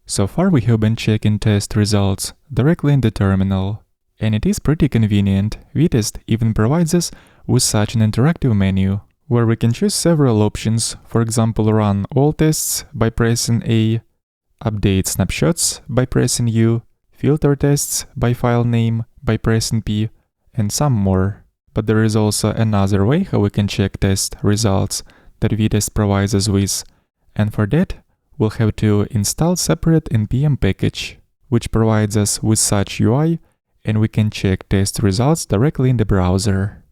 So far we have been checking test results directly in the terminal. And it is pretty convenient. Vitest even provides us with such an interactive menu, where we can choose several options, for example run all tests by pressing A, update snapshots by pressing U, filter tests by file name by pressing P, and some more. But there is also another way how we can check test results that Vitest provides us with, and for that we'll have to install separate npm package, which provides us with such UI, and we can check test results directly in the browser.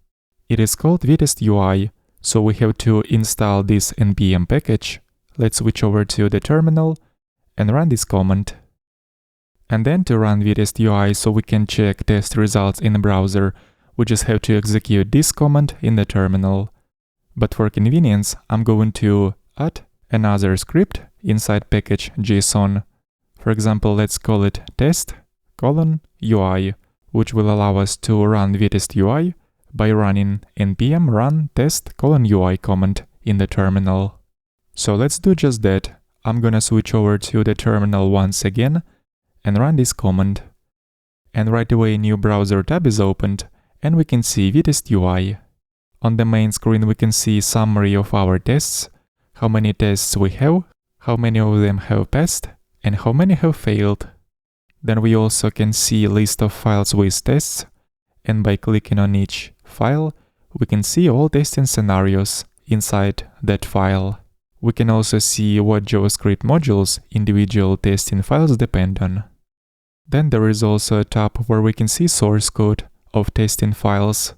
It is called Vitest UI, so we have to install this npm package. Let's switch over to the terminal and run this command. And then to run Vitest UI so we can check test results in the browser, we just have to execute this command in the terminal. But for convenience, I'm going to add another script inside package JSON. For example, let's call it test:UI, which will allow us to run Vitest UI by running npm run test:UI command in the terminal. So let's do just that. I'm gonna switch over to the terminal once again and run this command. And right away a new browser tab is opened and we can see Vitest UI. On the main screen we can see summary of our tests, how many tests we have, how many of them have passed, and how many have failed. Then we also can see a list of files with tests, and by clicking on each file, we can see all testing scenarios inside that file. We can also see what JavaScript modules individual testing files depend on. Then there is also a tab where we can see source code of testing files.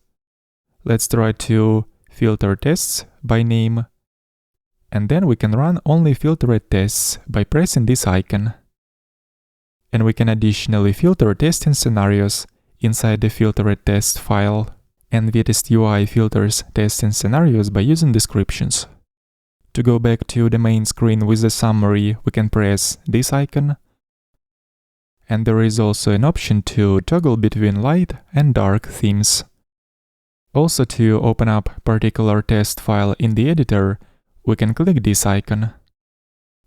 Let's try to filter tests by name. And then we can run only filtered tests by pressing this icon. And we can additionally filter testing scenarios inside the filtered test file. And Vitest UI filters testing scenarios by using descriptions. To go back to the main screen with the summary, we can press this icon. And there is also an option to toggle between light and dark themes. Also, to open up particular test file in the editor, we can click this icon.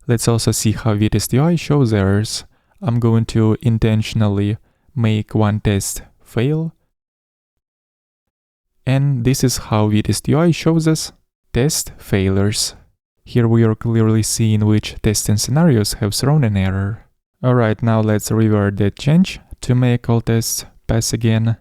Let's also see how Vitest UI shows errors. I'm going to intentionally make one test fail. And this is how Vitest UI shows us test failures. Here we are clearly seeing which testing scenarios have thrown an error. Alright, now let's revert that change to make all tests pass again.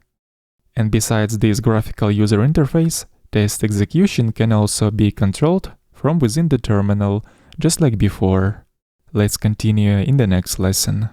And besides this graphical user interface, test execution can also be controlled from within the terminal, just like before. Let's continue in the next lesson.